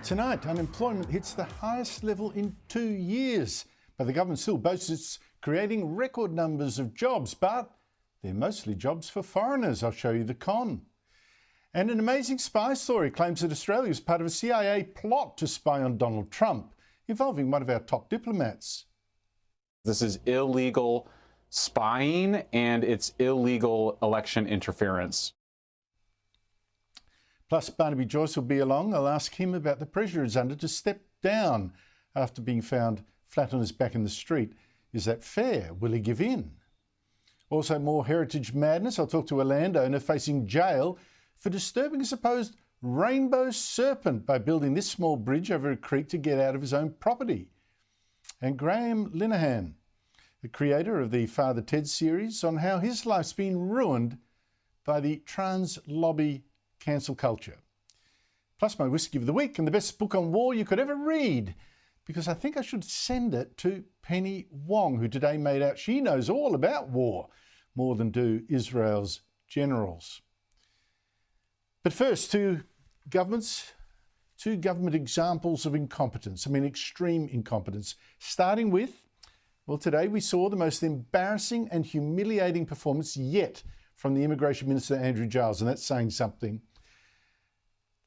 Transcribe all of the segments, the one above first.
Tonight, unemployment hits the highest level in 2 years, but the government still boasts it's creating record numbers of jobs, but they're mostly jobs for foreigners. I'll show you the con. And an amazing spy story claims that Australia was part of a CIA plot to spy on Donald Trump, involving one of our top diplomats. This is illegal spying and it's illegal election interference. Plus, Barnaby Joyce will be along. I'll ask him about the pressure he's under to step down after being found flat on his back in the street. Is that fair? Will he give in? Also, more heritage madness. I'll talk to a landowner facing jail for disturbing a supposed rainbow serpent by building this small bridge over a creek to get out of his own property. And Graham Linehan, the creator of the Father Ted series, on how his life's been ruined by the trans lobby cancel culture. Plus my whiskey of the week and the best book on war you could ever read, because I think I should send it to Penny Wong, who today made out she knows all about war, more than do Israel's generals. But first, two government examples of incompetence, extreme incompetence, starting with, well, today we saw the most embarrassing and humiliating performance yet from the Immigration Minister, Andrew Giles, and that's saying something.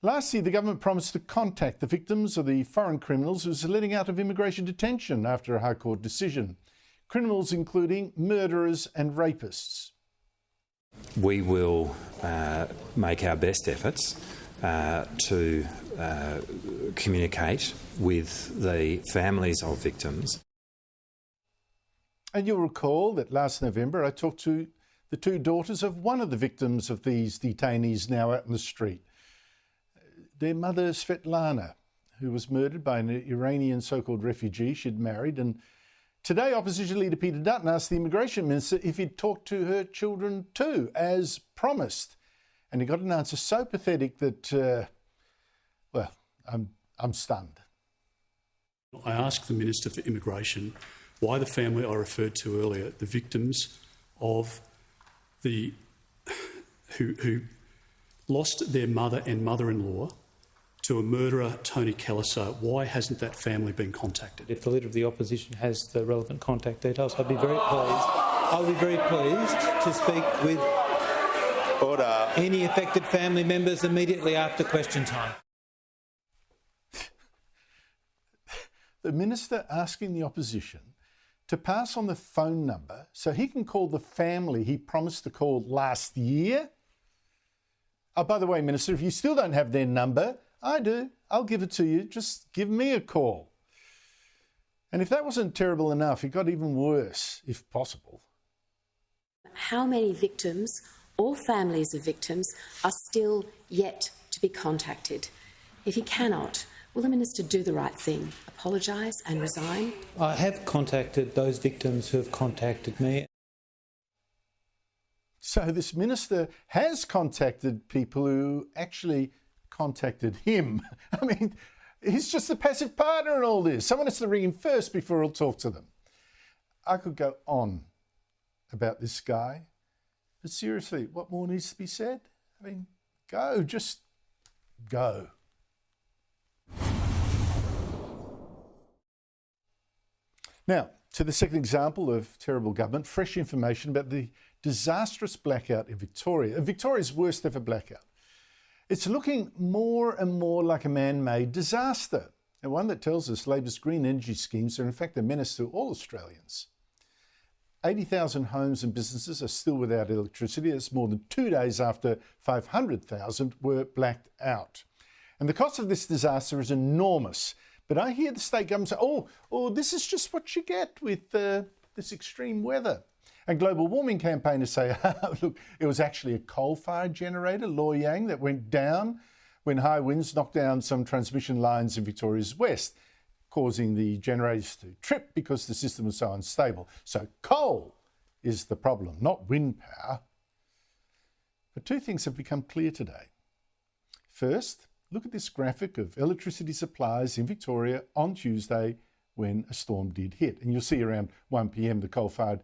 Last year, the government promised to contact the victims of the foreign criminals who was letting out of immigration detention after a High Court decision. Criminals including murderers and rapists. We will make our best efforts to communicate with the families of victims. And you'll recall that last November I talked to the two daughters of one of the victims of these detainees now out in the street. Their mother, Svetlana, who was murdered by an Iranian so-called refugee she'd married. And today, Opposition Leader Peter Dutton asked the Immigration Minister if he'd talked to her children too, as promised. And he got an answer so pathetic that, I'm stunned. I asked the Minister for Immigration why the family I referred to earlier, the victims of who lost their mother and mother-in-law to a murderer, Tony Kelleher, why hasn't that family been contacted? If the Leader of the Opposition has the relevant contact details, I'd be very pleased to speak with any affected family members immediately after question time. The Minister asking the Opposition to pass on the phone number so he can call the family he promised to call last year? Oh, by the way, Minister, if you still don't have their number, I do. I'll give it to you. Just give me a call. And if that wasn't terrible enough, it got even worse, if possible. How many victims or families of victims are still yet to be contacted? If he cannot, will the Minister do the right thing, apologise and resign? I have contacted those victims who have contacted me. So this Minister has contacted people who actually contacted him. He's just a passive partner in all this. Someone has to ring him first before he'll talk to them. I could go on about this guy, but seriously, what more needs to be said? Just go. Now, to the second example of terrible government, fresh information about the disastrous blackout in Victoria, Victoria's worst ever blackout. It's looking more and more like a man-made disaster, and one that tells us Labor's green energy schemes are in fact a menace to all Australians. 80,000 homes and businesses are still without electricity. That's more than 2 days after 500,000 were blacked out. And the cost of this disaster is enormous. But I hear the state government say, oh, this is just what you get with this extreme weather. And global warming campaigners say, look, it was actually a coal-fired generator, Loy Yang, that went down when high winds knocked down some transmission lines in Victoria's west, causing the generators to trip because the system was so unstable. So coal is the problem, not wind power. But two things have become clear today. First, look at this graphic of electricity supplies in Victoria on Tuesday when a storm did hit. And you'll see around 1 p.m. the coal-fired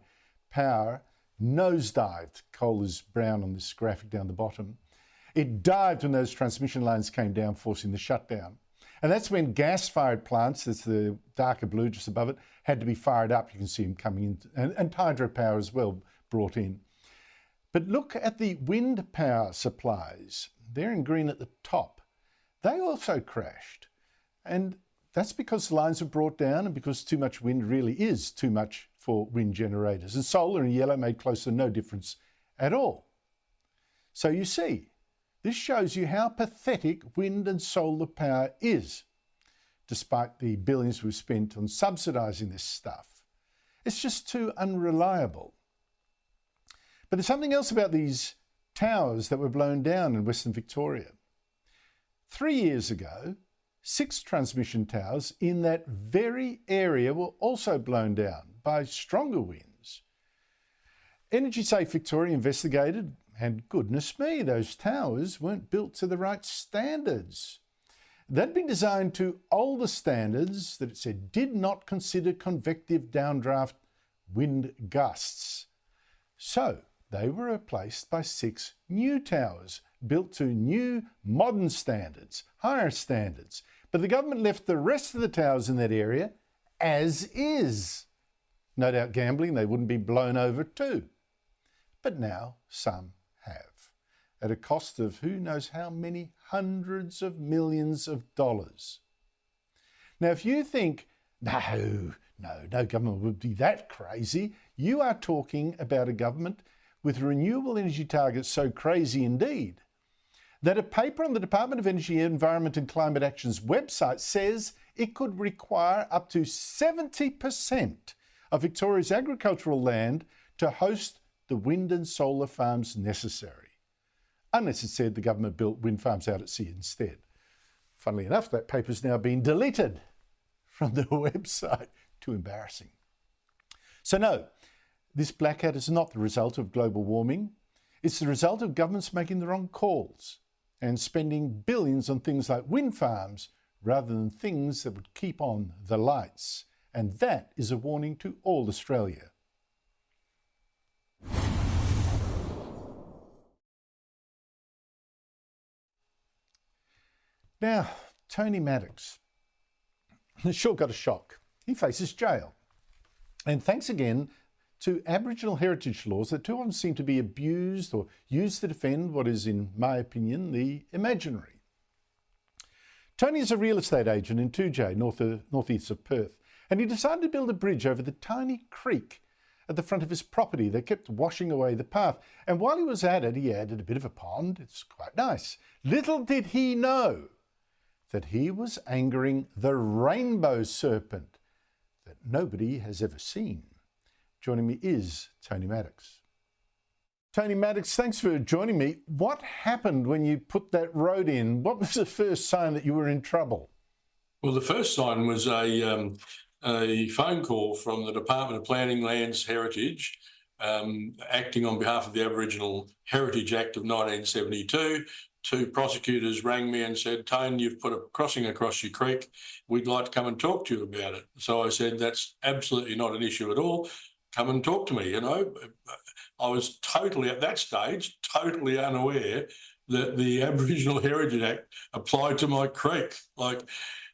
power nosedived. Coal is brown on this graphic down the bottom. It dived when those transmission lines came down, forcing the shutdown. And that's when gas-fired plants, that's the darker blue just above it, had to be fired up. You can see them coming in, and hydropower as well brought in. But look at the wind power supplies. They're in green at the top. They also crashed. And that's because the lines were brought down and because too much wind really is too much for wind generators. And solar in yellow made close to no difference at all. So you see, this shows you how pathetic wind and solar power is, despite the billions we've spent on subsidising this stuff. It's just too unreliable. But there's something else about these towers that were blown down in Western Victoria. 3 years ago, 6 transmission towers in that very area were also blown down by stronger winds. Energy Safe Victoria investigated, and goodness me, those towers weren't built to the right standards. They'd been designed to older standards that it said did not consider convective downdraft wind gusts. So they were replaced by 6 new towers built to new modern standards, higher standards. But the government left the rest of the towers in that area as is. No doubt gambling they wouldn't be blown over too. But now some have, at a cost of who knows how many hundreds of millions of dollars. Now, if you think, no government would be that crazy, you are talking about a government with renewable energy targets so crazy indeed that a paper on the Department of Energy, Environment and Climate Action's website says it could require up to 70% of Victoria's agricultural land to host the wind and solar farms necessary, unless it said the government built wind farms out at sea instead. Funnily enough, that paper's now been deleted from the website. Too embarrassing. So no, this blackout is not the result of global warming. It's the result of governments making the wrong calls and spending billions on things like wind farms rather than things that would keep on the lights. And that is a warning to all Australia. Now, Tony Maddox sure got a shock. He faces jail. And thanks again to Aboriginal heritage laws that too often seem to be abused or used to defend what is, in my opinion, the imaginary. Tony is a real estate agent in 2J, northeast of Perth, and he decided to build a bridge over the tiny creek at the front of his property that kept washing away the path. And while he was at it, he added a bit of a pond. It's quite nice. Little did he know that he was angering the rainbow serpent that nobody has ever seen. Joining me is Tony Maddox. Tony Maddox, thanks for joining me. What happened when you put that road in? What was the first sign that you were in trouble? Well, the first sign was a phone call from the Department of Planning, Lands, Heritage, acting on behalf of the Aboriginal Heritage Act of 1972. 2 prosecutors rang me and said, "Tone, you've put a crossing across your creek. We'd like to come and talk to you about it." So I said, "That's absolutely not an issue at all. Come and talk to me." You know, I was totally, at that stage, totally unaware that the Aboriginal Heritage Act applied to my creek. Like,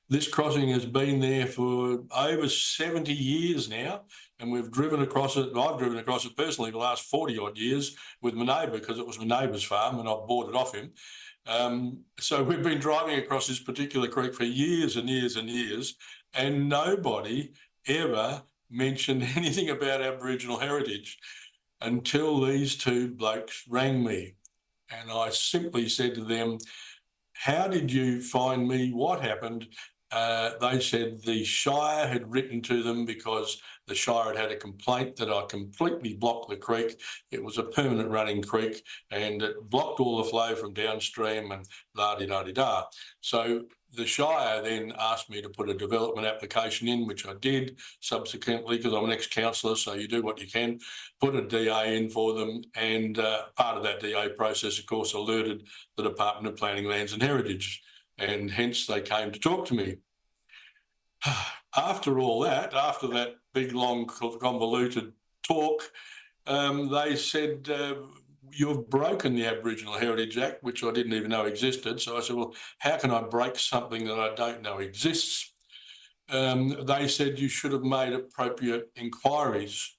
this crossing has been there for over 70 years now, and we've driven across it. I've driven across it personally the last 40 odd years with my neighbour, because it was my neighbour's farm and I bought it off him. So we've been driving across this particular creek for years and years and years, and nobody ever mentioned anything about Aboriginal heritage until these 2 blokes rang me. And I simply said to them, "How did you find me? What happened?" They said the Shire had written to them because the Shire had a complaint that I completely blocked the creek. It was a permanent running creek and it blocked all the flow from downstream and la-di-da-di-da. So the Shire then asked me to put a development application in, which I did subsequently, because I'm an ex-councillor, so you do what you can, put a DA in for them, and part of that DA process, of course, alerted the Department of Planning, Lands and Heritage, and hence they came to talk to me. After all that, after that big, long, convoluted talk, they said, you've broken the Aboriginal Heritage Act, which I didn't even know existed. So I said, well, how can I break something that I don't know exists? They said you should have made appropriate inquiries.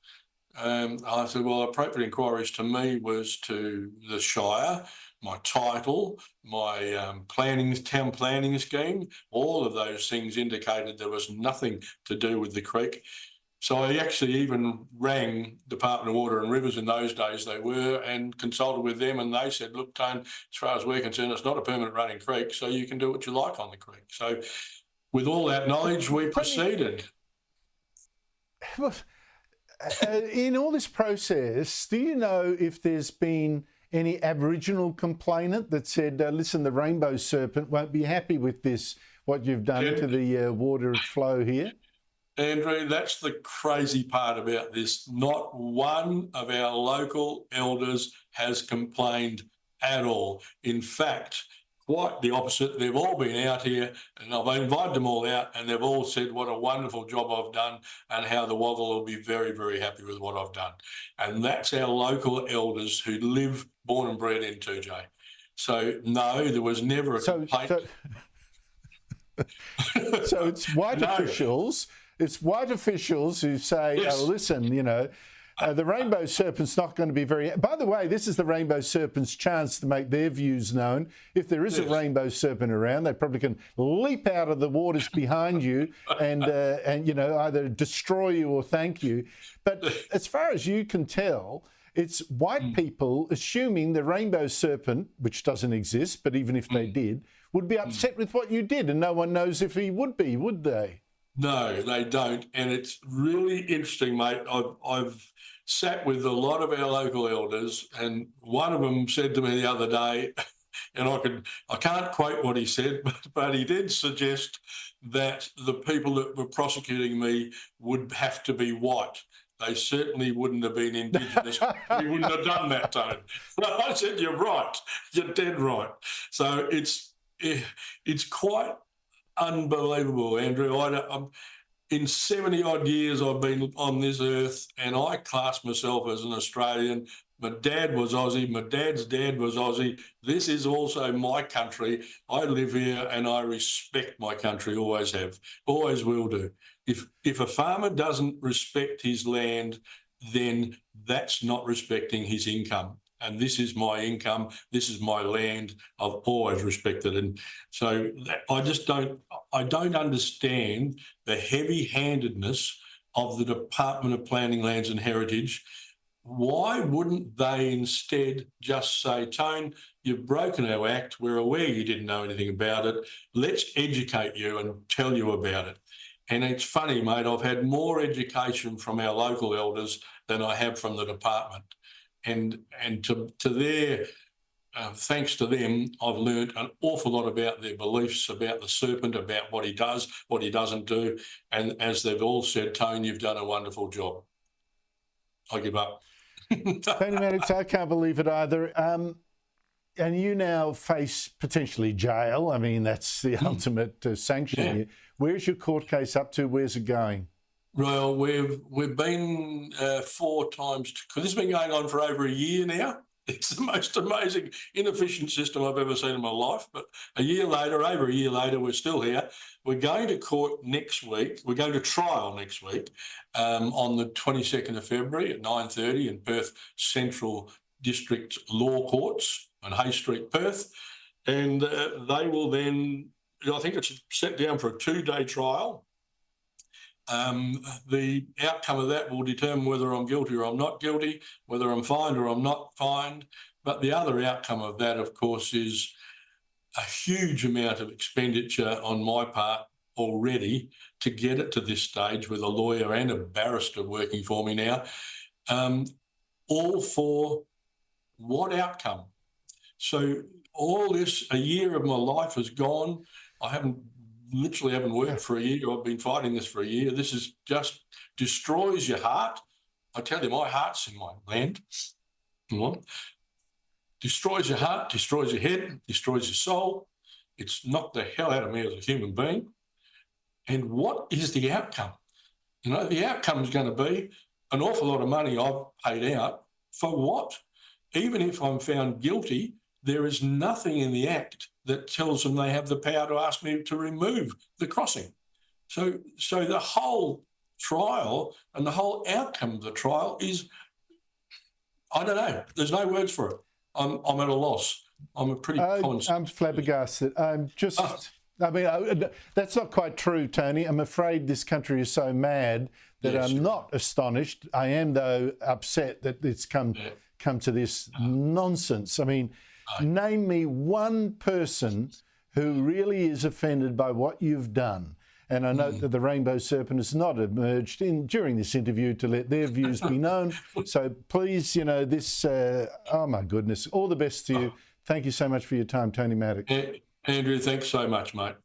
I said, well, appropriate inquiries to me was to the Shire, my title, my town planning scheme. All of those things indicated there was nothing to do with the creek. So I actually even rang Department of Water and Rivers in those days they were and consulted with them, and they said, look, Tone, as far as we're concerned, it's not a permanent running creek, so you can do what you like on the creek. So with all that knowledge, we proceeded. In all this process, do you know if there's been any Aboriginal complainant that said, listen, the rainbow serpent won't be happy with this, what you've done to the water flow here? Andrew, that's the crazy part about this. Not one of our local elders has complained at all. In fact, quite the opposite. They've all been out here, and I've invited them all out, and they've all said what a wonderful job I've done and how the Woggle will be very, very happy with what I've done. And that's our local elders who live, born and bred in 2J. So, no, there was never a complaint. So it's white officials. It's white officials who say, Yes. oh, listen, you know, the rainbow serpent's not going to be very... By the way, this is the rainbow serpent's chance to make their views known. If there is a rainbow serpent around, they probably can leap out of the waters behind you and you know, either destroy you or thank you. But as far as you can tell, it's white people assuming the rainbow serpent, which doesn't exist, but even if they did, would be upset with what you did, and no one knows if he would be, would they? No, they don't. And it's really interesting, mate. I've sat with a lot of our local elders, and one of them said to me the other day, and I can't quote what he said, but he did suggest that the people that were prosecuting me would have to be white. They certainly wouldn't have been Indigenous. We wouldn't have done that, Tone. I said, you're right. You're dead right. So it's quite unbelievable, Andrew. In 70 odd years I've been on this earth, and I class myself as an Australian. My dad was Aussie, my dad's dad was Aussie. This is also my country. I live here and I respect my country, always have, always will do. If a farmer doesn't respect his land, then that's not respecting his income. And this is my income, this is my land, I've always respected. And so I don't understand the heavy-handedness of the Department of Planning, Lands and Heritage. Why wouldn't they instead just say, Tone, you've broken our act, we're aware you didn't know anything about it, let's educate you and tell you about it. And it's funny, mate, I've had more education from our local elders than I have from the department. And to their, thanks to them, I've learned an awful lot about their beliefs, about the serpent, about what he does, what he doesn't do. And as they've all said, Tone, you've done a wonderful job. I give up. Tony Maddox, I can't believe it either. And you now face potentially jail. I mean, that's the ultimate sanction here. Where's your court case up to? Where's it going? Well, we've been 4 times, because this has been going on for over a year now. It's the most amazing, inefficient system I've ever seen in my life. But over a year later, we're still here. We're going to court next week. We're going to trial next week on the 22nd of February at 9:30 in Perth Central District Law Courts on Hay Street, Perth. And they will then, I think it's set down for a 2-day trial. The outcome of that will determine whether I'm guilty or I'm not guilty, whether I'm fined or I'm not fined. But the other outcome of that, of course, is a huge amount of expenditure on my part already to get it to this stage with a lawyer and a barrister working for me now. All for what outcome? So all this, a year of my life has gone. I literally haven't worked for a year. I've been fighting this for a year. This is just destroys your heart. I tell you, my heart's in my land. Destroys your heart, destroys your head, destroys your soul. It's knocked the hell out of me as a human being. And what is the outcome? You know, the outcome is going to be an awful lot of money I've paid out for what? even if I'm found guilty, there is nothing in the Act that tells them they have the power to ask me to remove the crossing. So the whole trial and the whole outcome of the trial is, I don't know. There's no words for it. I'm at a loss. I'm a pretty I'm flabbergasted. I'm just... I mean, that's not quite true, Tony. I'm afraid this country is so mad that I'm not astonished. I am, though, upset that it's come to this nonsense. I mean, name me one person who really is offended by what you've done. And I note that the Rainbow Serpent has not emerged during this interview to let their views be known. So please, this, oh my goodness, all the best to you. Thank you so much for your time, Tony Maddox. Andrew, thanks so much, mate.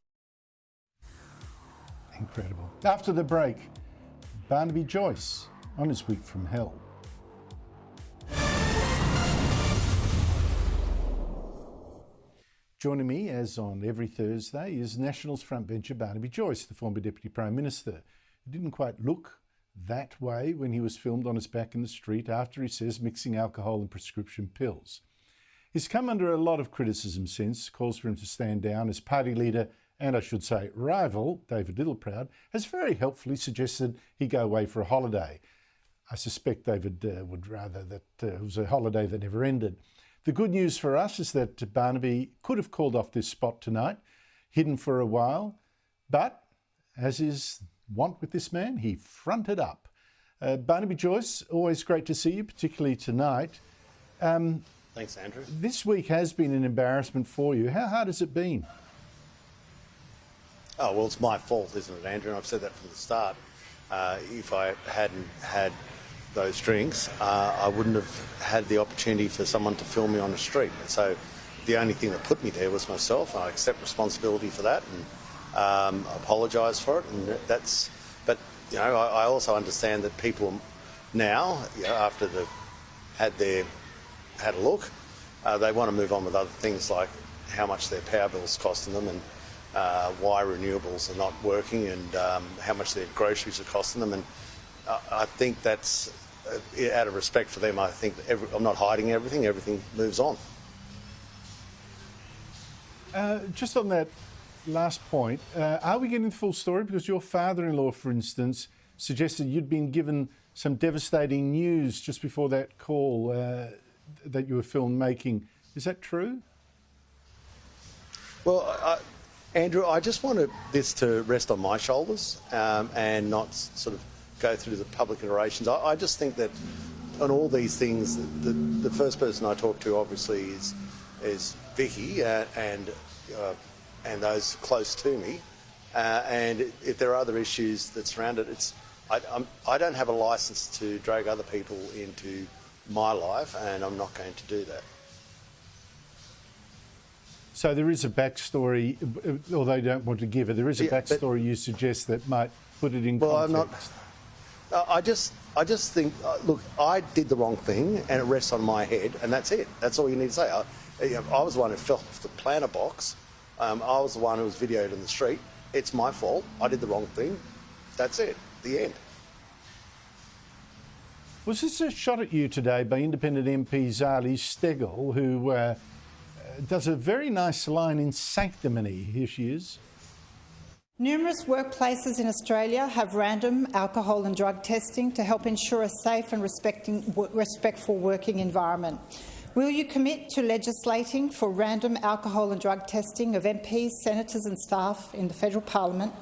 Incredible. After the break, Barnaby Joyce on his week from hell. Joining me, as on every Thursday, is Nationals frontbencher Barnaby Joyce, the former Deputy Prime Minister. He didn't quite look that way when he was filmed on his back in the street after, he says, mixing alcohol and prescription pills. He's come under a lot of criticism since, calls for him to stand down. His party leader, and I should say rival, David Littleproud, has very helpfully suggested he go away for a holiday. I suspect David would rather that it was a holiday that never ended. The good news for us is that Barnaby could have called off this spot tonight, hidden for a while, but as is wont with this man, he fronted up. Barnaby Joyce, always great to see you, particularly tonight. Thanks, Andrew. This week has been an embarrassment for you. How hard has it been? Oh, well, it's my fault, isn't it, Andrew? And I've said that from the start. If I hadn't had those drinks, I wouldn't have had the opportunity for someone to film me on the street. So the only thing that put me there was myself. I accept responsibility for that and apologise for it. And that's. But I also understand that people now, after they've had a look, they want to move on with other things like how much their power bill's costing them and why renewables are not working and how much their groceries are costing them. And I think that's, out of respect for them, I think I'm not hiding everything. Everything moves on. Just on that last point, are we getting the full story? Because your father-in-law, for instance, suggested you'd been given some devastating news just before that call that you were filmed making. Is that true? Well, Andrew, I just wanted this to rest on my shoulders and not sort of go through the public iterations. I just think that on all these things, the first person I talk to obviously is Vicky and those close to me. And if there are other issues that surround it, I don't have a licence to drag other people into my life, and I'm not going to do that. So there is a backstory, although you don't want to give it, there is a backstory you suggest that might put it in context. I just think, look, I did the wrong thing and it rests on my head, and that's it. That's all you need to say. I was the one who fell off the planter box. I was the one who was videoed in the street. It's my fault. I did the wrong thing. That's it. The end. Was this a shot at you today by independent MP Zali Steggall, who does a very nice line in Sanctimony? Here she is. Numerous workplaces in Australia have random alcohol and drug testing to help ensure a safe and respectful working environment. Will you commit to legislating for random alcohol and drug testing of MPs, senators and staff in the federal parliament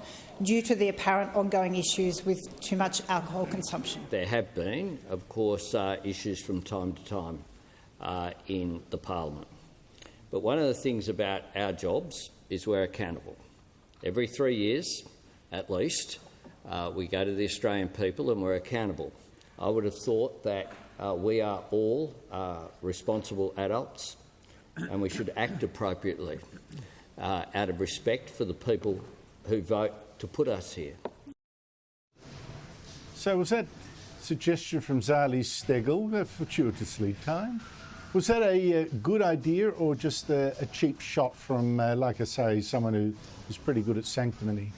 due to the apparent ongoing issues with too much alcohol consumption? There have been, of course, issues from time to time in the parliament. But one of the things about our jobs is we're accountable. Every 3 years, at least, we go to the Australian people and we're accountable. I would have thought that we are all responsible adults and we should act appropriately out of respect for the people who vote to put us here. So was that suggestion from Zali Steggall fortuitously timed? Was that a good idea or just a cheap shot from, like I say, someone who's pretty good at sanctimony?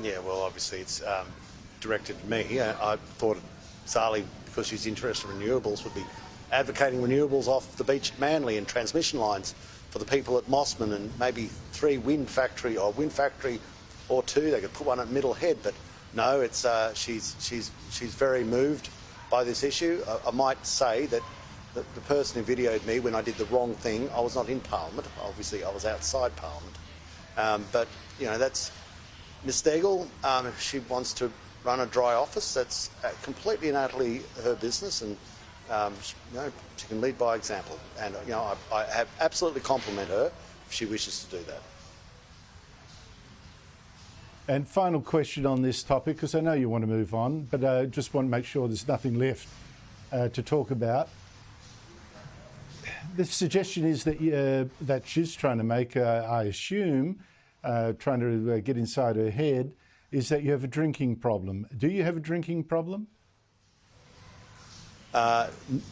Yeah, well, obviously it's directed at me. I thought Zali, because she's interested in renewables, would be advocating renewables off the beach at Manly and transmission lines for the people at Mossman, and maybe 3 wind factory or 2. They could put one at Middle Head, but no, it's she's very moved by this issue. I might say that the person who videoed me when I did the wrong thing, I was not in Parliament. Obviously, I was outside Parliament. But you know, that's Ms. Stegall. If she wants to run a dry office, that's completely and utterly her business, and you know, she can lead by example. And you know, I have absolutely compliment her if she wishes to do that. And final question on this topic, because I know you want to move on, but I just want to make sure there's nothing left to talk about. The suggestion is that that she's trying to make, I assume, trying to get inside her head, is that you have a drinking problem. Do you have a drinking problem?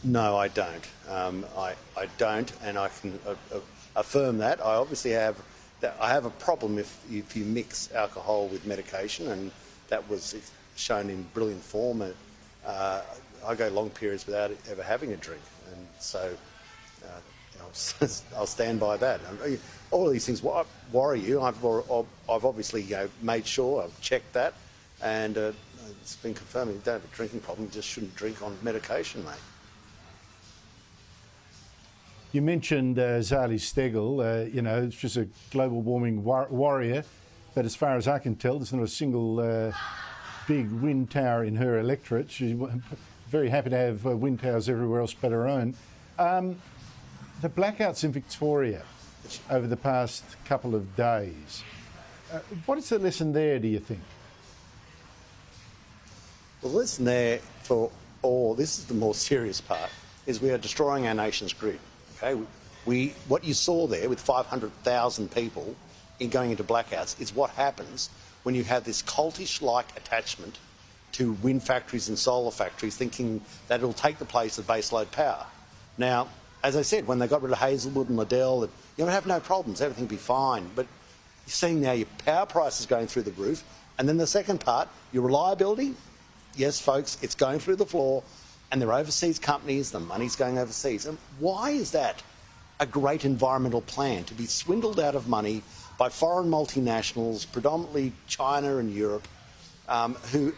No, I don't. I don't, and I can affirm that. I obviously have. I have a problem if you mix alcohol with medication, and that was shown in brilliant form. I go long periods without ever having a drink, and so you know, I'll stand by that. All of these things worry you. I've obviously made sure, I've checked that, and it's been confirmed you don't have a drinking problem. You just shouldn't drink on medication, mate. You mentioned Zali Stegall, you know, she's a global warming warrior, but as far as I can tell, there's not a single big wind tower in her electorate. She's very happy to have wind towers everywhere else but her own. The blackouts in Victoria over the past couple of days, what is the lesson there, do you think? Well, the lesson there for all, this is the more serious part, is we are destroying our nation's grid. Okay, what you saw there with 500,000 people going into blackouts is what happens when you have this cultish-like attachment to wind factories and solar factories, thinking that it'll take the place of baseload power. Now, as I said, when they got rid of Hazelwood and Liddell, you would have no problems, everything would be fine. But you're seeing now your power prices going through the roof, and then the second part, your reliability. Yes, folks, it's going through the floor. And they're overseas companies, the money's going overseas. And why is that a great environmental plan, to be swindled out of money by foreign multinationals, predominantly China and Europe, who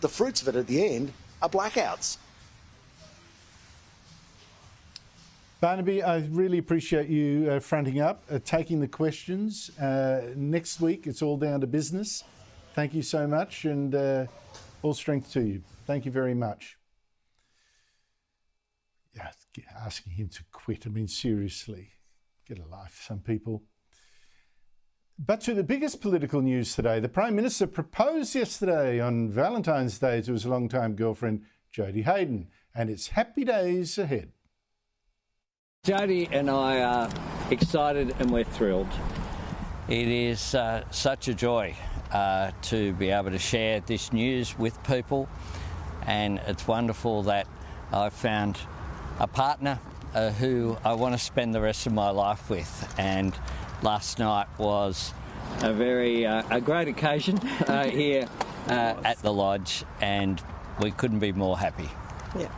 the fruits of it at the end are blackouts? Barnaby, I really appreciate you fronting up, taking the questions. Next week, it's all down to business. Thank you so much, and all strength to you. Thank you very much. Yeah, asking him to quit. I mean, seriously, get a life, some people. But to the biggest political news today, the Prime Minister proposed yesterday on Valentine's Day to his longtime girlfriend, Jodie Hayden, and it's happy days ahead. Jodie and I are excited and we're thrilled. It is such a joy to be able to share this news with people, and it's wonderful that I've found a partner who I want to spend the rest of my life with. And last night was a very a great occasion here at the lodge, and we couldn't be more happy. Yeah.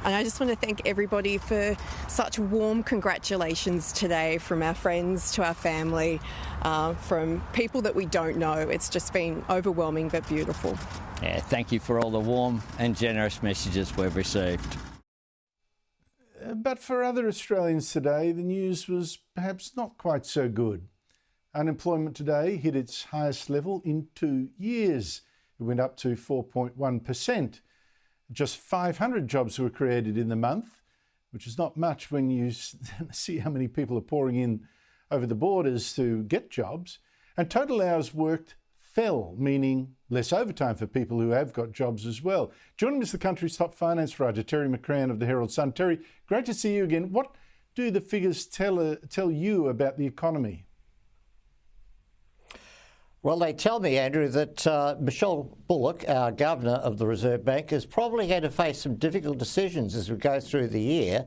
And I just want to thank everybody for such warm congratulations today, from our friends to our family, from people that we don't know. It's just been overwhelming but beautiful. Yeah, thank you for all the warm and generous messages we've received. But for other Australians today, the news was perhaps not quite so good. Unemployment today hit its highest level in 2 years. It went up to 4.1%. Just 500 jobs were created in the month, which is not much when you see how many people are pouring in over the borders to get jobs. And total hours worked fell, meaning less overtime for people who have got jobs as well. Joining us, the country's top finance writer, Terry McCrann of the Herald Sun. Terry, great to see you again. What do the figures tell you about the economy? Well, they tell me, Andrew, that Michelle Bullock, our Governor of the Reserve Bank, is probably going to face some difficult decisions as we go through the year.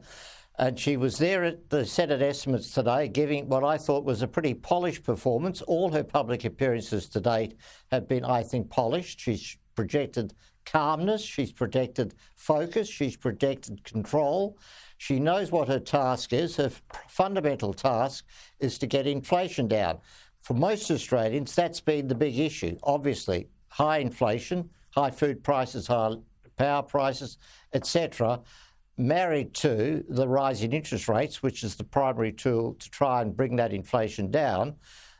And she was there at the Senate estimates today, giving what I thought was a pretty polished performance. All her public appearances to date have been, I think, polished. She's projected calmness, she's protected focus, she's protected control. She knows what her task is. Her fundamental task is to get inflation down. For most Australians, that's been the big issue. Obviously, high inflation, high food prices, high power prices, etc., married to the rise in interest rates, which is the primary tool to try and bring that inflation down.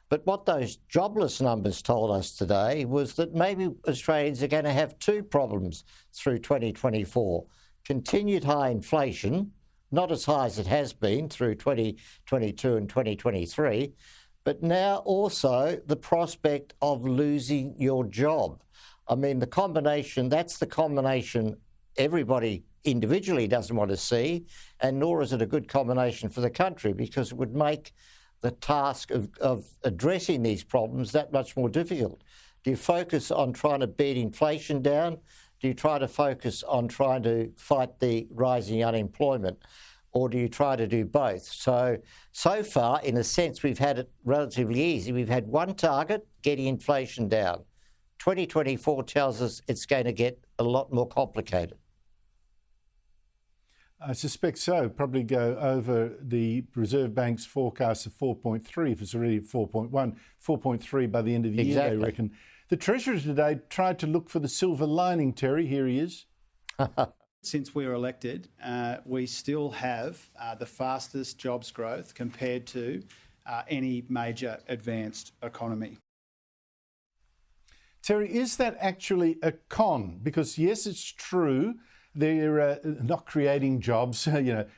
But what those jobless numbers told us today was that maybe Australians are going to have two problems through 2024. Continued high inflation, not as high as it has been through 2022 and 2023, but now also the prospect of losing your job. I mean, that's the combination everybody individually doesn't want to see, and nor is it a good combination for the country, because it would make the task of addressing these problems that much more difficult. Do you focus on trying to beat inflation down? Do you try to focus on trying to fight the rising unemployment? Or do you try to do both? So far, in a sense, we've had it relatively easy. We've had one target, getting inflation down. 2024 tells us it's going to get a lot more complicated. I suspect so. Probably go over the Reserve Bank's forecast of 4.3, if it's already at 4.1, 4.3 by the end of the year, they reckon. The Treasurer today tried to look for the silver lining, Terry. Here he is. Since we were elected, we still have the fastest jobs growth compared to any major advanced economy. Terry, is that actually a con? Because yes, it's true, they're not creating jobs.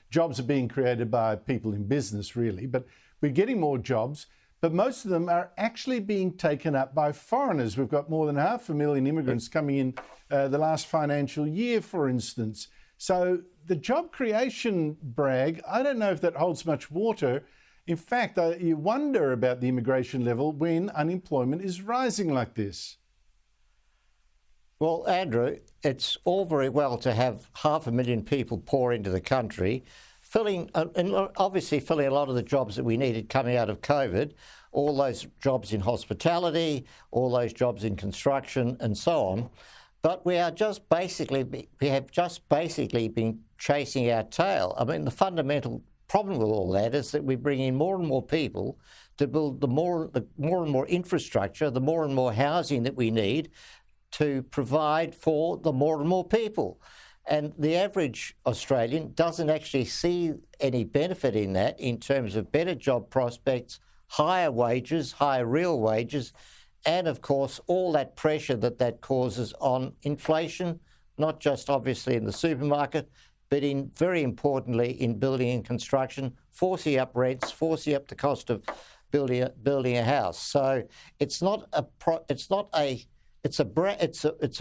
Jobs are being created by people in business, really, but we're getting more jobs. But most of them are actually being taken up by foreigners. We've got more than 500,000 immigrants coming in the last financial year, for instance. So the job creation brag, I don't know if that holds much water. In fact, you wonder about the immigration level when unemployment is rising like this. Well, Andrew, it's all very well to have 500,000 people pour into the country, obviously filling a lot of the jobs that we needed coming out of COVID, all those jobs in hospitality, all those jobs in construction and so on. But we have just basically been chasing our tail. I mean, the fundamental problem with all that is that we bring in more and more people to build the more and more infrastructure, the more and more housing that we need to provide for the more and more people. And the average Australian doesn't actually see any benefit in that in terms of better job prospects, higher wages, higher real wages, and of course all that pressure that causes on inflation, not just obviously in the supermarket, but very importantly in building and construction, forcing up rents, forcing up the cost of building a house. So it's a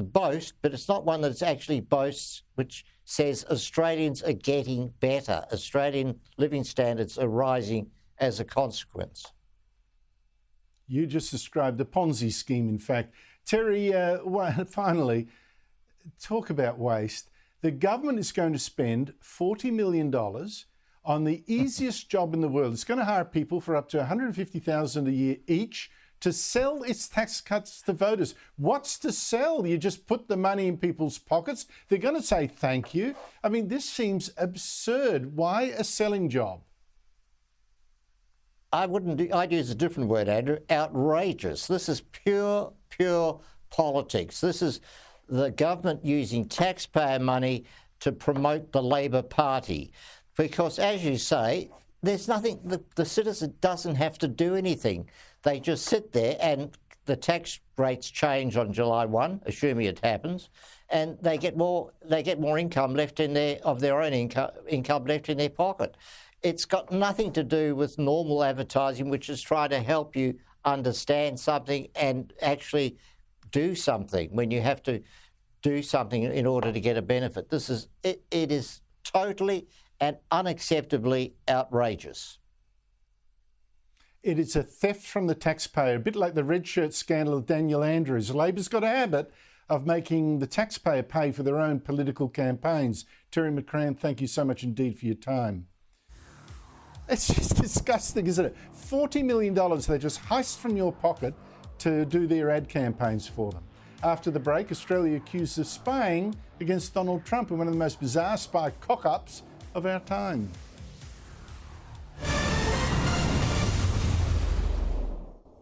boast, but it's not one that actually boasts, which says Australians are getting better. Australian living standards are rising as a consequence. You just described the Ponzi scheme, in fact. Terry, finally, talk about waste. The government is going to spend $40 million on the easiest job in the world. It's going to hire people for up to $150,000 a year each to sell its tax cuts to voters. What's to sell? You just put the money in people's pockets. They're going to say thank you. I mean, this seems absurd. Why a selling job? I'd use a different word, Andrew. Outrageous. This is pure politics. This is the government using taxpayer money to promote the Labor Party. Because, as you say, there's nothing, the citizen doesn't have to do anything. They just sit there and the tax rates change on July 1, assuming it happens, and they get more income left in their own income left in their pocket. It's got nothing to do with normal advertising, which is trying to help you understand something and actually do something when you have to do something in order to get a benefit. It is totally and unacceptably outrageous. It is a theft from the taxpayer, a bit like the red shirt scandal of Daniel Andrews. Labor's got a habit of making the taxpayer pay for their own political campaigns. Terry McCrann, thank you so much indeed for your time. It's just disgusting, isn't it? $40 million they just heist from your pocket to do their ad campaigns for them. After the break, Australia accused of spying against Donald Trump in one of the most bizarre spy cock-ups of our time.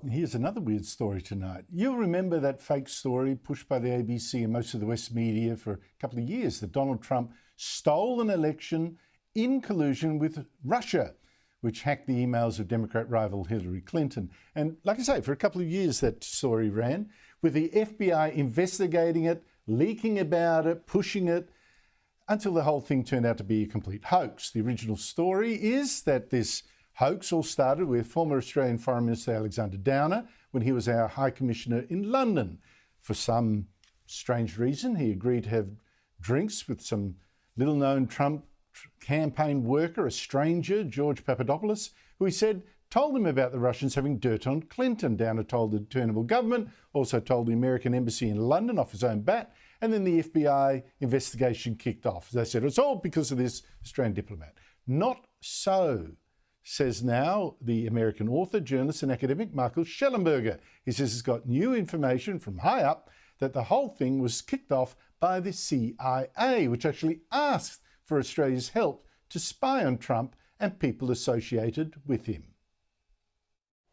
Here's another weird story tonight. You'll remember that fake story pushed by the ABC and most of the West media for a couple of years that Donald Trump stole an election in collusion with Russia, which hacked the emails of Democrat rival Hillary Clinton. And like I say, for a couple of years that story ran, with the FBI investigating it, leaking about it, pushing it, until the whole thing turned out to be a complete hoax. The original story is that this hoax all started with former Australian Foreign Minister Alexander Downer when he was our High Commissioner in London. For some strange reason, he agreed to have drinks with some little-known Trump campaign worker, a stranger, George Papadopoulos, who he said told him about the Russians having dirt on Clinton. Downer told the Turnbull government, also told the American embassy in London off his own bat, and then the FBI investigation kicked off. They said it's all because of this Australian diplomat. Not so, says now the American author, journalist and academic Michael Schellenberger. He says he's got new information from high up that the whole thing was kicked off by the CIA, which actually asked for Australia's help to spy on Trump and people associated with him.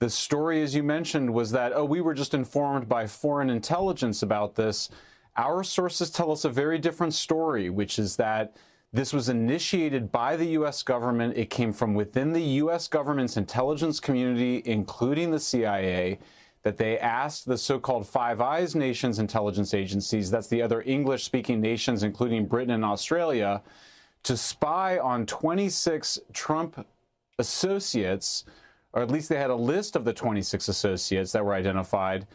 The story, as you mentioned, was that, we were just informed by foreign intelligence about this. Our sources tell us a very different story, which is that this was initiated by the U.S. government. It came from within the U.S. government's intelligence community, including the CIA, that they asked the so-called Five Eyes nations intelligence agencies, that's the other English-speaking nations, including Britain and Australia, to spy on 26 Trump associates, or at least they had a list of the 26 associates that were identified.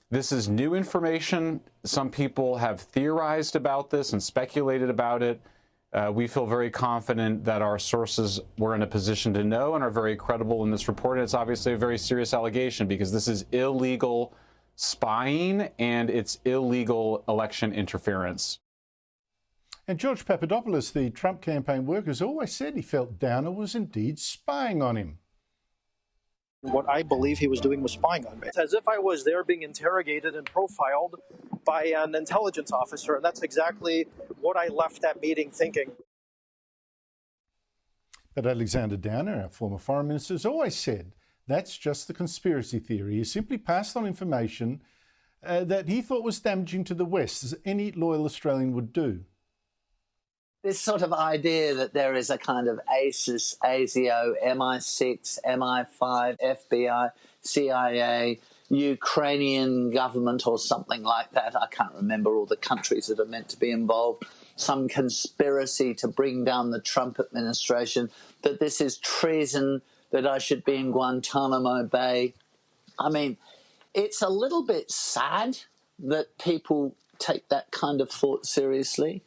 This is new information. Some people have theorized about this and speculated about it. We feel very confident that our sources were in a position to know and are very credible in this report. And it's obviously a very serious allegation because this is illegal spying and it's illegal election interference. And George Papadopoulos, the Trump campaign worker, has always said he felt Downer was indeed spying on him. What I believe he was doing was spying on me. It's as if I was there being interrogated and profiled by an intelligence officer, and that's exactly what I left that meeting thinking. But Alexander Downer, our former foreign minister, has always said that's just the conspiracy theory. He simply passed on information that he thought was damaging to the West, as any loyal Australian would do. This sort of idea that there is a kind of ASIS, ASIO, MI6, MI5, FBI, CIA, Ukrainian government or something like that. I can't remember all the countries that are meant to be involved. Some conspiracy to bring down the Trump administration, that this is treason, that I should be in Guantanamo Bay. I mean, it's a little bit sad that people take that kind of thought seriously.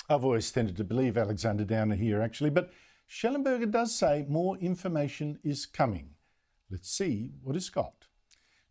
I've always tended to believe Alexander Downer here, actually, but Schellenberger does say more information is coming. Let's see what he's got.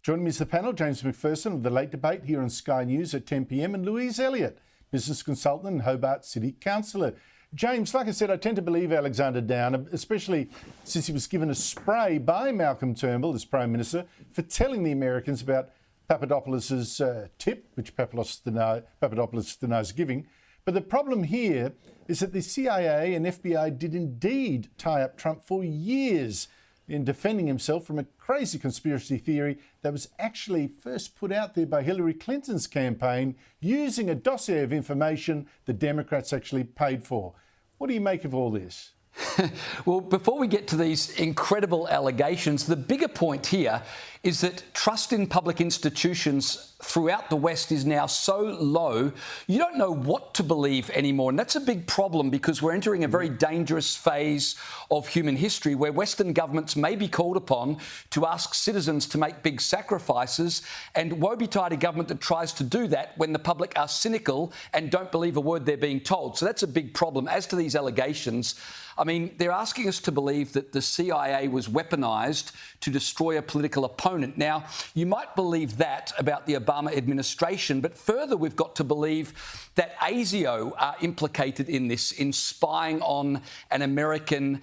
Joining me is the panel, James McPherson of The Late Debate here on Sky News at 10 p.m, and Louise Elliott, business consultant and Hobart City Councillor. James, like I said, I tend to believe Alexander Downer, especially since he was given a spray by Malcolm Turnbull, as Prime Minister, for telling the Americans about Papadopoulos' tip, which Papadopoulos denies giving. But the problem here is that the CIA and FBI did indeed tie up Trump for years in defending himself from a crazy conspiracy theory that was actually first put out there by Hillary Clinton's campaign using a dossier of information the Democrats actually paid for. What do you make of all this? Well, before we get to these incredible allegations, the bigger point here is that trust in public institutions throughout the West is now so low, you don't know what to believe anymore. And that's a big problem because we're entering a very dangerous phase of human history where Western governments may be called upon to ask citizens to make big sacrifices, and woe betide a government that tries to do that when the public are cynical and don't believe a word they're being told. So that's a big problem. As to these allegations, I mean, they're asking us to believe that the CIA was weaponised to destroy a political opponent component. Now, you might believe that about the Obama administration, but further we've got to believe that ASIO are implicated in this, in spying on an American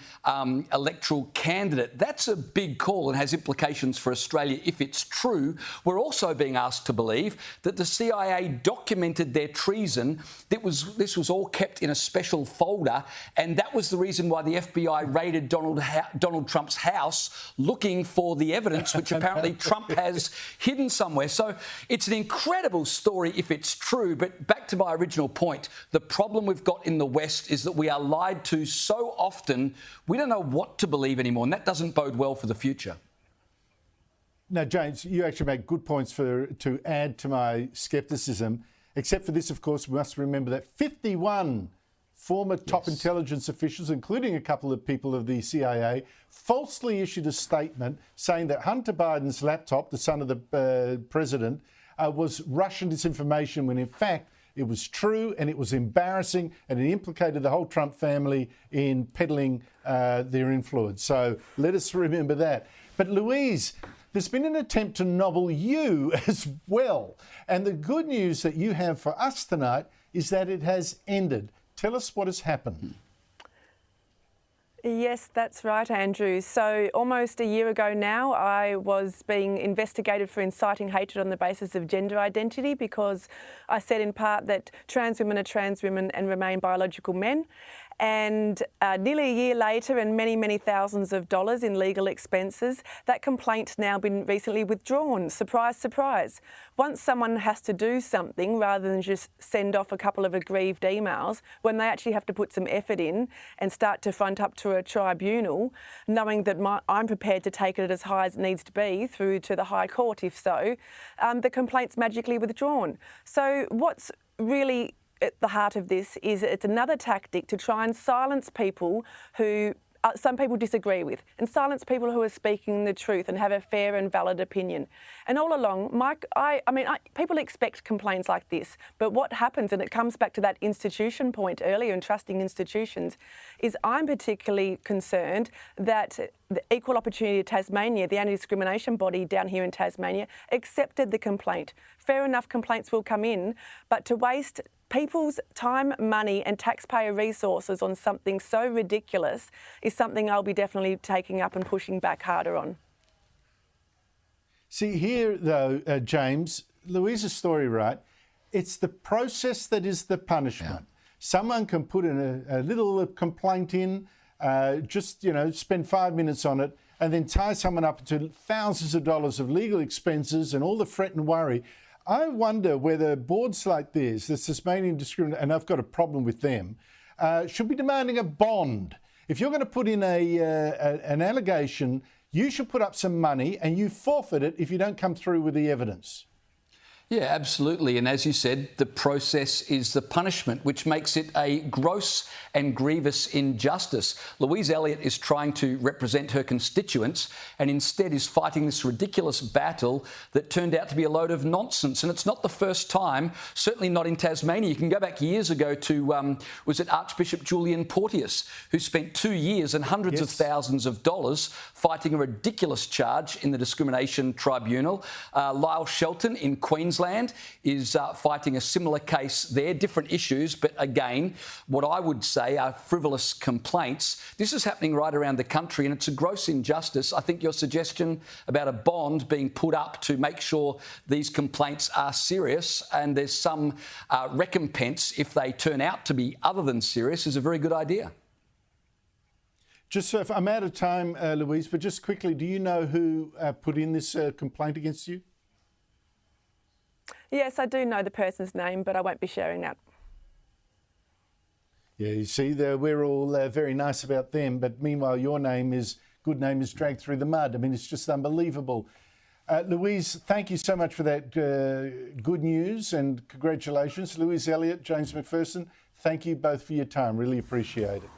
electoral candidate. That's a big call and has implications for Australia if it's true. We're also being asked to believe that the CIA documented their treason. This was all kept in a special folder, and that was the reason why the FBI raided Donald Trump's house looking for the evidence, which apparently Trump has hidden somewhere. So it's an incredible story if it's true, but back to my original point, the problem we've got in the West is that we are lied to so often, we don't know what to believe anymore, and that doesn't bode well for the future. Now, James, you actually make good points to add to my scepticism, except for this, of course, we must remember that 51 former top intelligence officials, including a couple of people of the CIA, falsely issued a statement saying that Hunter Biden's laptop, the son of the president, was Russian disinformation, when in fact it was true and it was embarrassing and it implicated the whole Trump family in peddling their influence. So let us remember that. But Louise, there's been an attempt to nobble you as well. And the good news that you have for us tonight is that it has ended. Tell us what has happened. Yes, that's right, Andrew. So almost a year ago now, I was being investigated for inciting hatred on the basis of gender identity because I said in part that trans women are trans women and remain biological men. And nearly a year later and many, many thousands of dollars in legal expenses, that complaint's now been recently withdrawn. Surprise, surprise. Once someone has to do something rather than just send off a couple of aggrieved emails, when they actually have to put some effort in and start to front up to a tribunal, knowing that I'm prepared to take it as high as it needs to be through to the High Court, if so, the complaint's magically withdrawn. So what's really at the heart of this is it's another tactic to try and silence people who some people disagree with, and silence people who are speaking the truth and have a fair and valid opinion. And all along, Mike, people expect complaints like this, but what happens, and it comes back to that institution point earlier in trusting institutions, is I'm particularly concerned that the Equal Opportunity Tasmania, the anti-discrimination body down here in Tasmania, accepted the complaint. Fair enough, complaints will come in, but to waste people's time, money and taxpayer resources on something so ridiculous is something I'll be definitely taking up and pushing back harder on. See, here though, James, Louise's story, right? It's the process that is the punishment. Yeah. Someone can put in a little complaint in, just, spend 5 minutes on it and then tie someone up to thousands of dollars of legal expenses and all the fret and worry. I wonder whether boards like this, the Tasmanian Discrimination, and I've got a problem with them, should be demanding a bond. If you're going to put in an allegation, you should put up some money and you forfeit it if you don't come through with the evidence. Yeah, absolutely. And as you said, the process is the punishment, which makes it a gross and grievous injustice. Louise Elliott is trying to represent her constituents and instead is fighting this ridiculous battle that turned out to be a load of nonsense. And it's not the first time, certainly not in Tasmania. You can go back years ago to, was it Archbishop Julian Porteous, who spent 2 years and hundreds of thousands of dollars fighting a ridiculous charge in the discrimination tribunal. Lyle Shelton in Queensland is fighting a similar case there, different issues, but again, what I would say are frivolous complaints. This is happening right around the country and it's a gross injustice. I think your suggestion about a bond being put up to make sure these complaints are serious and there's some recompense if they turn out to be other than serious is a very good idea. Just so I'm out of time, Louise, but just quickly, do you know who put in this complaint against you? Yes, I do know the person's name, but I won't be sharing that. Yeah, you see, we're all very nice about them, but meanwhile, your good name is dragged through the mud. I mean, it's just unbelievable. Louise, thank you so much for that good news and congratulations. Louise Elliott, James McPherson, thank you both for your time. Really appreciate it.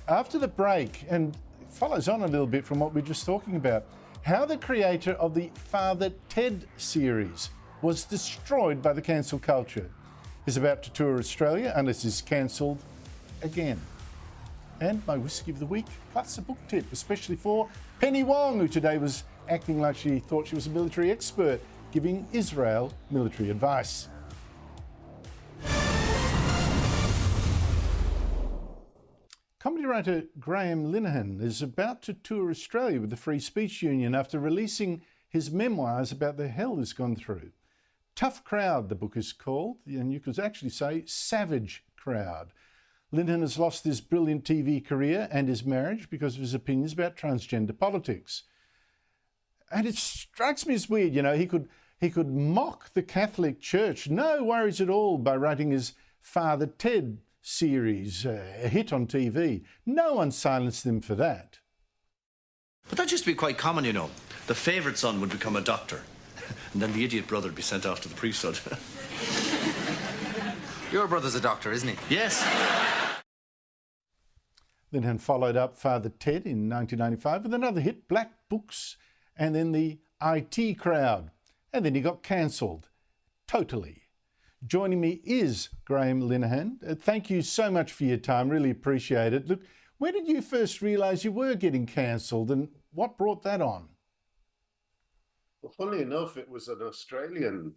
After the break, and it follows on a little bit from what we were just talking about, how the creator of the Father Ted series was destroyed by the cancel culture, is about to tour Australia unless he's cancelled again. And my whiskey of the week, plus a book tip, especially for Penny Wong, who today was acting like she thought she was a military expert, giving Israel military advice. Comedy writer Graham Linehan is about to tour Australia with the Free Speech Union after releasing his memoirs about the hell he's gone through. Tough Crowd, the book is called, and you could actually say savage crowd. Linehan has lost his brilliant TV career and his marriage because of his opinions about transgender politics. And it strikes me as weird, he could mock the Catholic Church, no worries at all, by writing his Father Ted series, a hit on TV. No one silenced him for that. But that used to be quite common, The favourite son would become a doctor, and then the idiot brother would be sent off to the priesthood. Your brother's a doctor, isn't he? Yes. Linehan followed up Father Ted in 1995 with another hit, Black Books, and then the IT Crowd. And then he got cancelled. Totally. Joining me is Graham Linehan. Thank you so much for your time. Really appreciate it. Look, when did you first realise you were getting cancelled, and what brought that on? Well, funnily enough, it was an Australian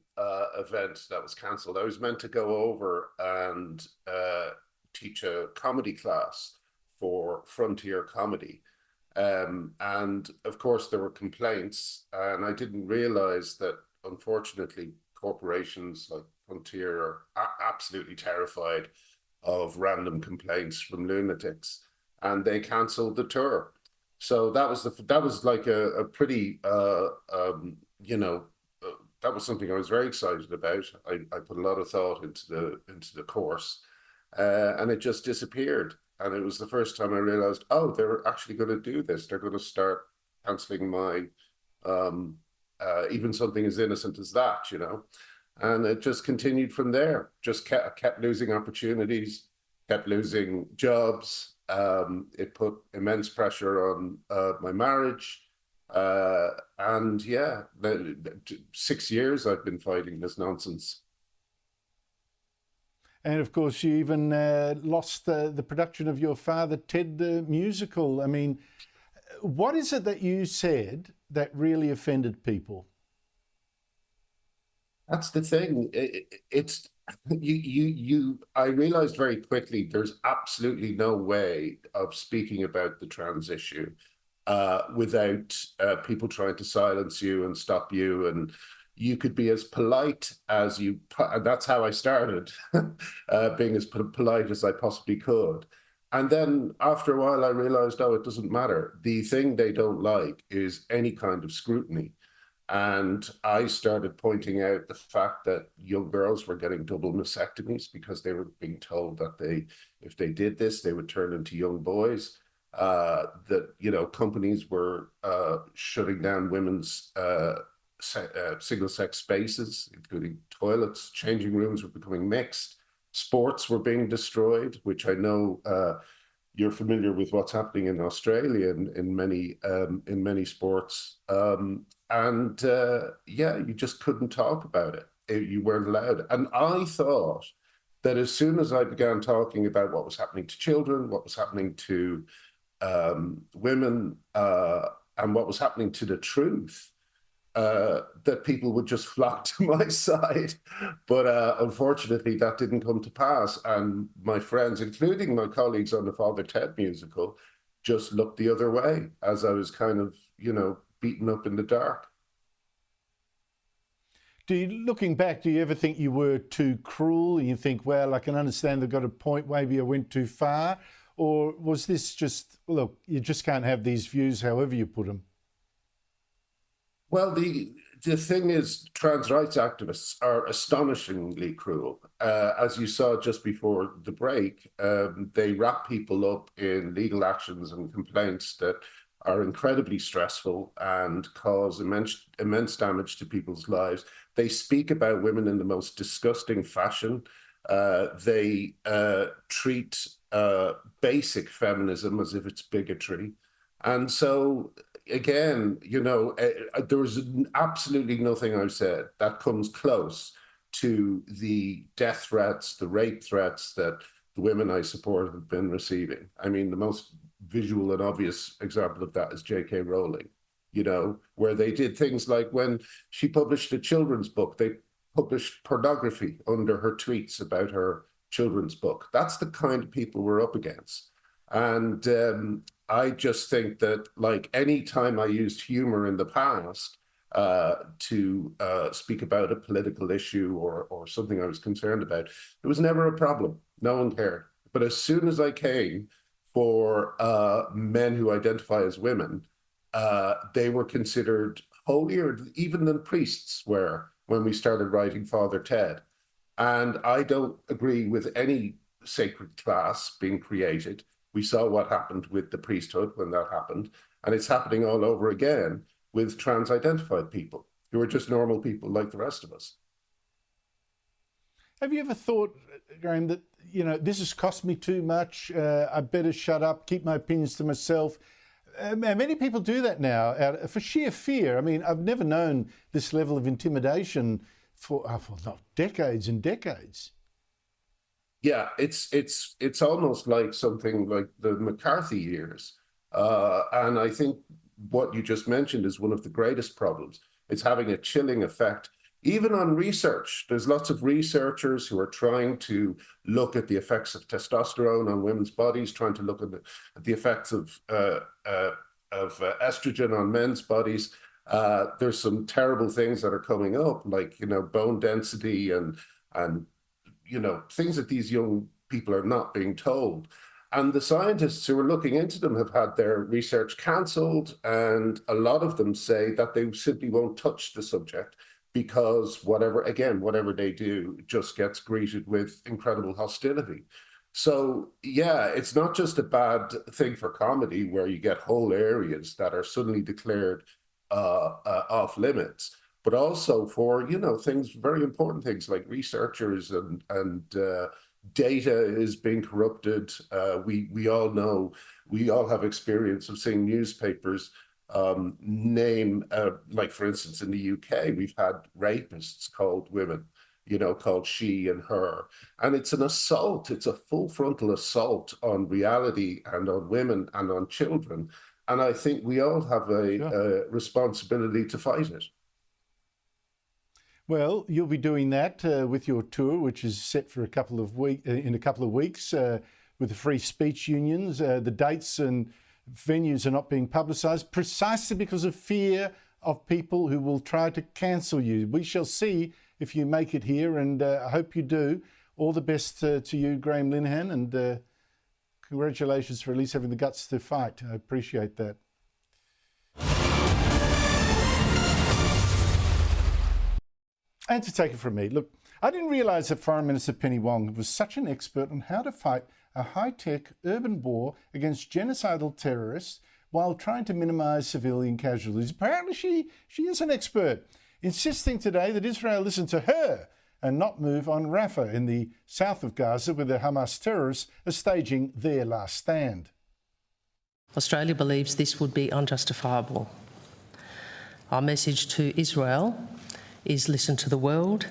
event that was cancelled. I was meant to go over and teach a comedy class for Frontier Comedy. And of course, there were complaints, and I didn't realise that, unfortunately, corporations like Frontier are absolutely terrified of random complaints from lunatics, and they cancelled the tour. So that was like a pretty that was something I was very excited about. I put a lot of thought into the course, and it just disappeared. And it was the first time I realised, oh, they're actually going to do this. They're going to start cancelling my even something as innocent as that, And it just continued from there. Just kept losing opportunities, kept losing jobs. It put immense pressure on my marriage. And yeah, 6 years I've been fighting this nonsense. And of course, you even lost the production of your Father Ted musical. I mean, what is it that you said that really offended people? That's the thing. It's I realized very quickly there's absolutely no way of speaking about the trans issue without people trying to silence you and stop you. And you could be as polite as you, and that's how I started, being as polite as I possibly could. And then after a while, I realized, oh, it doesn't matter. The thing they don't like is any kind of scrutiny. And I started pointing out the fact that young girls were getting double mastectomies because they were being told that if they did this, they would turn into young boys. That, companies were shutting down women's single-sex spaces, including toilets. Changing rooms were becoming mixed. Sports were being destroyed, which I know you're familiar with what's happening in Australia in many sports. You just couldn't talk about it. You weren't allowed. And I thought that as soon as I began talking about what was happening to children, what was happening to women, and what was happening to the truth, that people would just flock to my side. But unfortunately, that didn't come to pass. And my friends, including my colleagues on the Father Ted musical, just looked the other way as I was kind of, beaten up in the dark. Looking back, do you ever think you were too cruel? And you think, well, I can understand they've got a point, maybe I went too far? Or was this just, look, you just can't have these views however you put them? Well, the thing is, trans rights activists are astonishingly cruel. As you saw just before the break, they wrap people up in legal actions and complaints that are incredibly stressful and cause immense damage to people's lives. They speak about women in the most disgusting fashion. They treat basic feminism as if it's bigotry. And so, again, there was absolutely nothing I've said that comes close to the death threats, the rape threats that the women I support have been receiving. I mean, the most visual and obvious example of that is J.K. Rowling. you know, where they did things like when she published a children's book, they published pornography under her tweets about her children's book. That's the kind of people we're up against. And I just think that, like, any time I used humor in the past to speak about a political issue or something I was concerned about, it was never a problem. No one cared. But as soon as I came for men who identify as women, they were considered holier even than priests were when we started writing Father Ted. And I don't agree with any sacred class being created. We saw what happened with the priesthood when that happened, and it's happening all over again with trans-identified people who are just normal people like the rest of us. Have you ever thought, Graham, that, you know, this has cost me too much, I better shut up, keep my opinions to myself? Many people do that now for sheer fear. I mean, I've never known this level of intimidation for not decades and decades. Yeah, it's almost like something like the McCarthy years. And I think what you just mentioned is one of the greatest problems. It's having a chilling effect, even on research. There's lots of researchers who are trying to look at the effects of testosterone on women's bodies, trying to look at the effects of estrogen on men's bodies. There's some terrible things that are coming up, like, you know, bone density and you know, things that these young people are not being told. And the scientists who are looking into them have had their research cancelled, and a lot of them say that they simply won't touch the subject because whatever they do just gets greeted with incredible hostility. So yeah, it's not just a bad thing for comedy where you get whole areas that are suddenly declared off limits, but also for, you know, things, very important things like researchers and data is being corrupted. We all know, we all have experience of seeing newspapers name, like for instance, in the UK, we've had rapists called women, you know, called she and her. And it's an assault, it's a full frontal assault on reality and on women and on children. And I think we all have a responsibility to fight it. Well, you'll be doing that with your tour, which is set for in a couple of weeks with the free speech unions. The dates and venues are not being publicised precisely because of fear of people who will try to cancel you. We shall see if you make it here, and I hope you do. All the best to you, Graham Linehan, and congratulations for at least having the guts to fight. I appreciate that. And to take it from me, look, I didn't realise that Foreign Minister Penny Wong was such an expert on how to fight a high-tech urban war against genocidal terrorists while trying to minimise civilian casualties. Apparently she is an expert, insisting today that Israel listen to her and not move on Rafah in the south of Gaza, where the Hamas terrorists are staging their last stand. Australia believes this would be unjustifiable. Our message to Israel is listen to the world.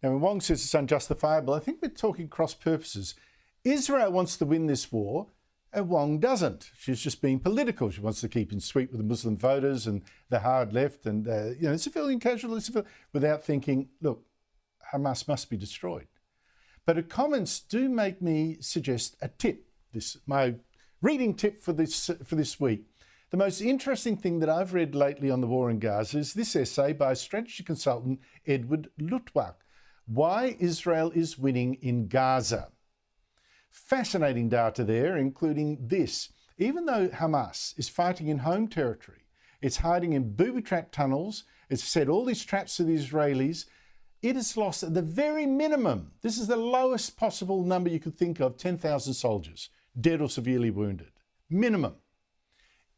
Now, when Wong says it's unjustifiable, I think we're talking cross purposes. Israel wants to win this war, and Wong doesn't. She's just being political. She wants to keep in sweet with the Muslim voters and the hard left and you know, civilian casualties, without thinking, look, Hamas must be destroyed. But her comments do make me suggest a tip. My reading tip for this week. The most interesting thing that I've read lately on the war in Gaza is this essay by strategy consultant Edward Lutwak, Why Israel is Winning in Gaza. Fascinating data there, including this. Even though Hamas is fighting in home territory, it's hiding in booby-trapped tunnels, it's set all these traps to the Israelis, it has lost at the very minimum, this is the lowest possible number you could think of, 10,000 soldiers, dead or severely wounded. Minimum.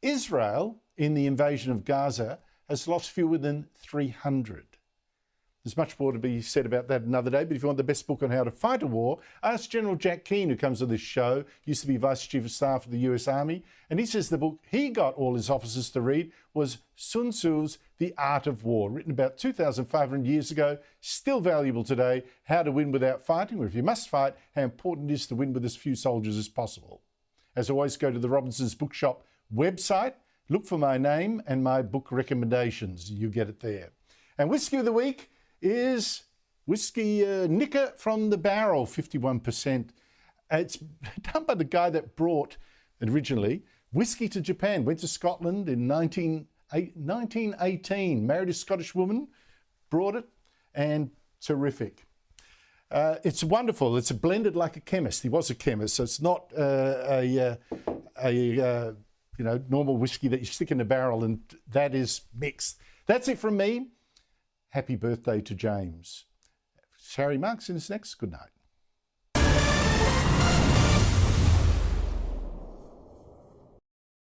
Israel, in the invasion of Gaza, has lost fewer than 300. There's much more to be said about that another day, but if you want the best book on how to fight a war, ask General Jack Keane, who comes on this show, used to be Vice Chief of Staff of the US Army, and he says the book he got all his officers to read was Sun Tzu's The Art of War, written about 2,500 years ago, still valuable today, how to win without fighting, or if you must fight, how important it is to win with as few soldiers as possible. As always, go to the Robinsons Bookshop website, Look for my name and my book recommendations. You get it there. And Whiskey of the Week is Whiskey Nicker from the Barrel, 51%. It's done by the guy that brought, originally, whiskey to Japan. Went to Scotland in 1918, married a Scottish woman, brought it, and terrific. It's wonderful. It's blended like a chemist. He was a chemist, so it's not normal whiskey that you stick in a barrel and that is mixed. That's it from me. Happy birthday to James. Harry Marks in his next. Good night.